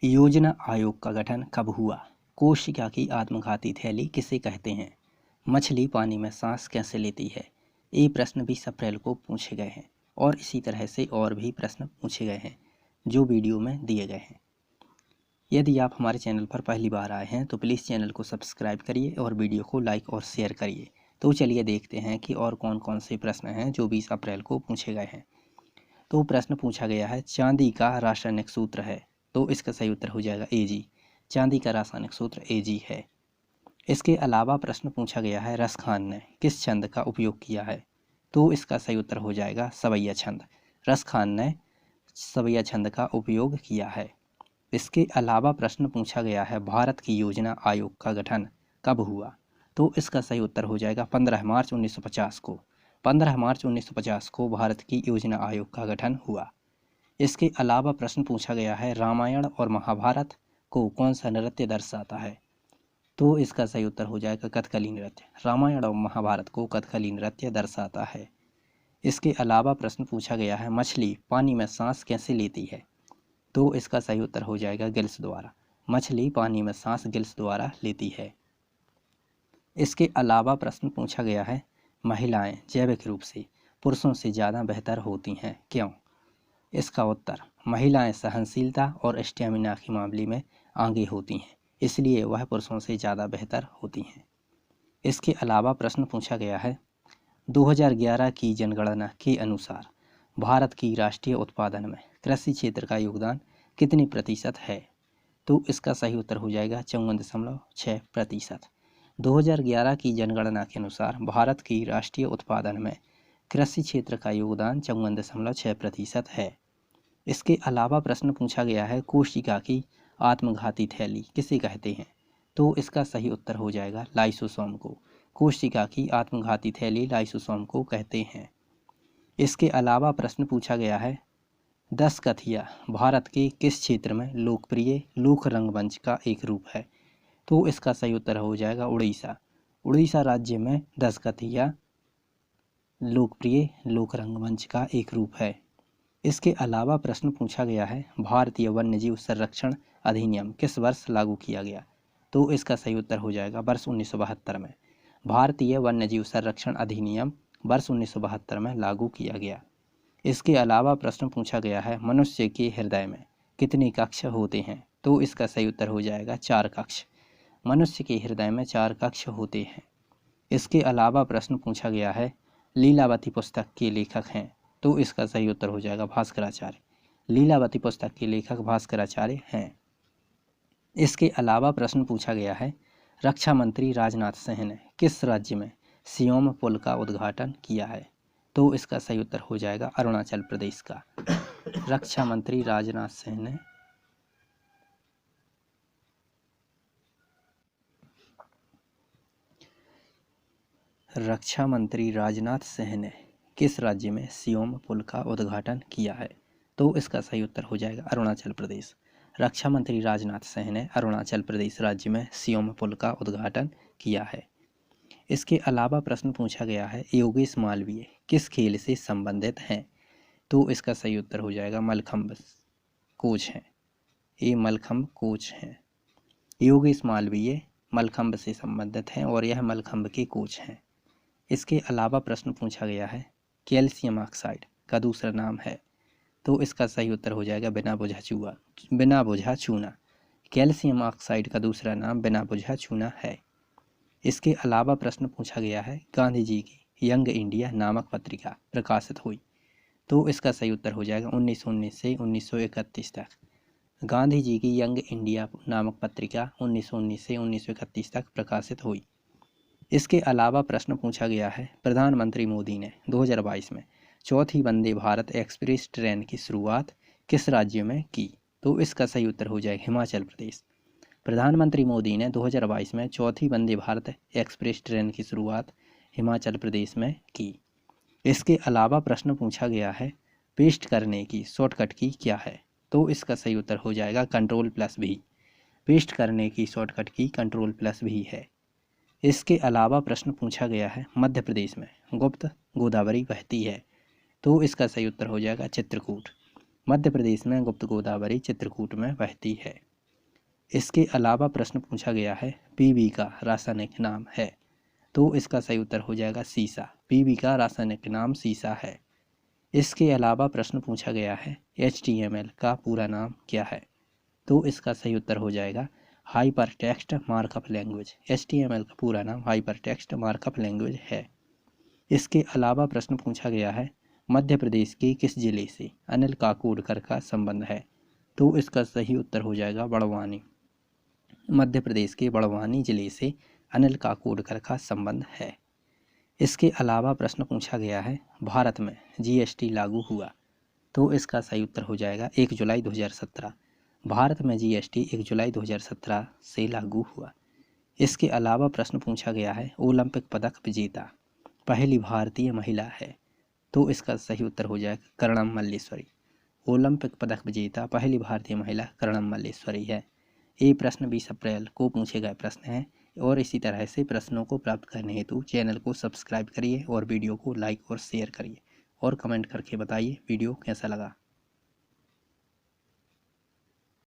योजना आयोग का गठन कब हुआ? कोशिका की आत्मघाती थैली किसे कहते हैं? मछली पानी में सांस कैसे लेती है? ये प्रश्न 20 अप्रैल को पूछे गए हैं और इसी तरह से और भी प्रश्न पूछे गए हैं जो वीडियो में दिए गए हैं। यदि आप हमारे चैनल पर पहली बार आए हैं तो प्लीज़ चैनल को सब्सक्राइब करिए और वीडियो को लाइक और शेयर करिए। तो चलिए देखते हैं कि और कौन कौन से प्रश्न हैं जो 20 अप्रैल को पूछे गए हैं। तो प्रश्न पूछा गया है, चांदी का रासायनिक सूत्र है, तो इसका सही उत्तर हो जाएगा Ag। चांदी का रासायनिक सूत्र Ag है। इसके अलावा प्रश्न पूछा गया है, रस खान ने किस छंद का उपयोग किया है, तो इसका सही उत्तर हो जाएगा सवैया छंद। रस खान ने सवैया छंद का उपयोग किया है। इसके अलावा प्रश्न पूछा गया है, भारत की योजना आयोग का गठन कब हुआ, तो इसका सही उत्तर हो जाएगा 15 मार्च 1950 को। 15 मार्च 1950 को भारत की योजना आयोग का गठन हुआ। इसके अलावा प्रश्न पूछा गया है, रामायण और महाभारत को कौन सा नृत्य दर्शाता है, तो इसका सही उत्तर हो जाएगा कथकली नृत्य। रामायण और महाभारत को कथकली नृत्य दर्शाता है। इसके अलावा प्रश्न पूछा गया है, मछली पानी में सांस कैसे लेती है, तो इसका सही उत्तर हो जाएगा गिल्स द्वारा। मछली पानी में सांस गिल्स द्वारा लेती है। इसके अलावा प्रश्न पूछा गया है, महिलाएं जैविक रूप से पुरुषों से ज़्यादा बेहतर होती हैं, क्यों? इसका उत्तर, महिलाएं सहनशीलता और स्टेमिना के मामले में आगे होती हैं, इसलिए वह पुरुषों से ज़्यादा बेहतर होती हैं। इसके अलावा प्रश्न पूछा गया है, 2011 की जनगणना के अनुसार भारत की राष्ट्रीय उत्पादन में कृषि क्षेत्र का योगदान कितनी प्रतिशत है, तो इसका सही उत्तर हो जाएगा 54.6%। 2011 की जनगणना के अनुसार भारत की राष्ट्रीय उत्पादन में कृषि क्षेत्र का योगदान 54.6% है। इसके अलावा प्रश्न पूछा गया है, कोशिका की आत्मघाती थैली किसे कहते हैं, तो इसका सही उत्तर हो जाएगा लाइसोसोम को। कोशिका की आत्मघाती थैली लाइसोसोम को कहते हैं। इसके अलावा प्रश्न पूछा गया है, दशकथिया भारत के किस क्षेत्र में लोकप्रिय लोक रंगमंच का एक रूप है, तो इसका सही उत्तर हो जाएगा उड़ीसा। उड़ीसा राज्य में दशकथिया लोकप्रिय लोक रंगमंच का एक रूप है। इसके अलावा प्रश्न पूछा गया है, भारतीय वन्यजीव संरक्षण अधिनियम किस वर्ष लागू किया गया, तो इसका सही उत्तर हो जाएगा वर्ष 1972 में। भारतीय वन्यजीव संरक्षण अधिनियम वर्ष 1972 में लागू किया गया। इसके अलावा प्रश्न पूछा गया है, मनुष्य के हृदय में कितने कक्ष होते हैं, तो इसका सही उत्तर हो जाएगा 4 कक्ष। मनुष्य के हृदय में 4 कक्ष होते हैं। इसके अलावा प्रश्न पूछा गया है, लीलावती पुस्तक के लेखक हैं, तो इसका सही उत्तर हो जाएगा भास्कराचार्य। लीलावती पुस्तक के लेखक भास्कराचार्य हैं। इसके अलावा प्रश्न पूछा गया है, रक्षा मंत्री राजनाथ सिंह ने किस राज्य में सियोम पुल का उद्घाटन किया है, तो इसका सही उत्तर हो जाएगा अरुणाचल प्रदेश का। रक्षा मंत्री राजनाथ सिंह ने किस राज्य में सियोम पुल का उद्घाटन किया है, तो इसका सही उत्तर हो जाएगा अरुणाचल प्रदेश। रक्षा मंत्री राजनाथ सिंह ने अरुणाचल प्रदेश राज्य में सियोम पुल का उद्घाटन किया है। इसके अलावा प्रश्न पूछा गया है, योगेश मालवीय किस खेल से संबंधित हैं, तो इसका सही उत्तर हो जाएगा मलखंब कोच हैं। ये मलखंब कोच हैं। योगेश मालवीय मलखंब से संबंधित हैं और यह मलखंब के कोच हैं। इसके अलावा प्रश्न पूछा गया है, कैल्शियम ऑक्साइड का दूसरा नाम है, तो इसका सही उत्तर हो जाएगा बिना बुझा चूना। कैल्शियम ऑक्साइड का दूसरा नाम बिना बुझा चूना है। इसके अलावा प्रश्न पूछा गया है, गांधी जी की यंग इंडिया नामक पत्रिका प्रकाशित हुई, तो इसका सही उत्तर हो जाएगा 1919 से 1931 तक। गांधी जी की यंग इंडिया नामक पत्रिका 1919 से 1931 तक प्रकाशित हुई। इसके अलावा प्रश्न पूछा गया है, प्रधानमंत्री मोदी ने 2022 में चौथी वंदे भारत एक्सप्रेस ट्रेन की शुरुआत किस राज्य में की, तो इसका सही उत्तर हो जाएगा हिमाचल प्रदेश। प्रधानमंत्री मोदी ने 2022 में चौथी वंदे भारत एक्सप्रेस ट्रेन की शुरुआत हिमाचल प्रदेश में की। इसके अलावा प्रश्न पूछा गया है, पेस्ट करने की शॉर्टकट की क्या है, तो इसका सही उत्तर हो जाएगा Ctrl+V। पेस्ट करने की शॉर्टकट की Ctrl+V है। इसके अलावा प्रश्न पूछा गया है, मध्य प्रदेश में गुप्त गोदावरी बहती है, तो इसका सही उत्तर हो जाएगा चित्रकूट। मध्य प्रदेश में गुप्त गोदावरी चित्रकूट में बहती है। इसके अलावा प्रश्न पूछा गया है पीबी का रासायनिक नाम है, तो इसका सही उत्तर हो जाएगा सीसा। पीबी का रासायनिक नाम सीसा है। इसके अलावा प्रश्न पूछा गया है HTML का पूरा नाम क्या है, तो इसका सही उत्तर हो जाएगा hyper text markup language. HTML का पूरा नाम हाइपर टेक्स्ट मार्कअप लैंग्वेज है। इसके अलावा प्रश्न पूछा गया है मध्य प्रदेश के किस जिले से अनिल काकोडकर का संबंध है, तो इसका सही उत्तर हो जाएगा बड़वानी। मध्य प्रदेश के बड़वानी जिले से अनिल काकोडकर का संबंध है। इसके अलावा प्रश्न पूछा गया है भारत में GST लागू हुआ, तो इसका सही उत्तर हो जाएगा 1 जुलाई 2017। भारत में GST 1 जुलाई 2017 से लागू हुआ। इसके अलावा प्रश्न पूछा गया है ओलंपिक पदक विजेता पहली भारतीय महिला है, तो इसका सही उत्तर हो जाएगा कर्णम मल्लेश्वरी। ओलंपिक पदक विजेता पहली भारतीय महिला कर्णम मल्लेश्वरी है। ये प्रश्न 20 अप्रैल को पूछे गए प्रश्न हैं और इसी तरह से प्रश्नों को प्राप्त करने हेतु चैनल को सब्सक्राइब करिए और वीडियो को लाइक और शेयर करिए और कमेंट करके बताइए वीडियो कैसा लगा।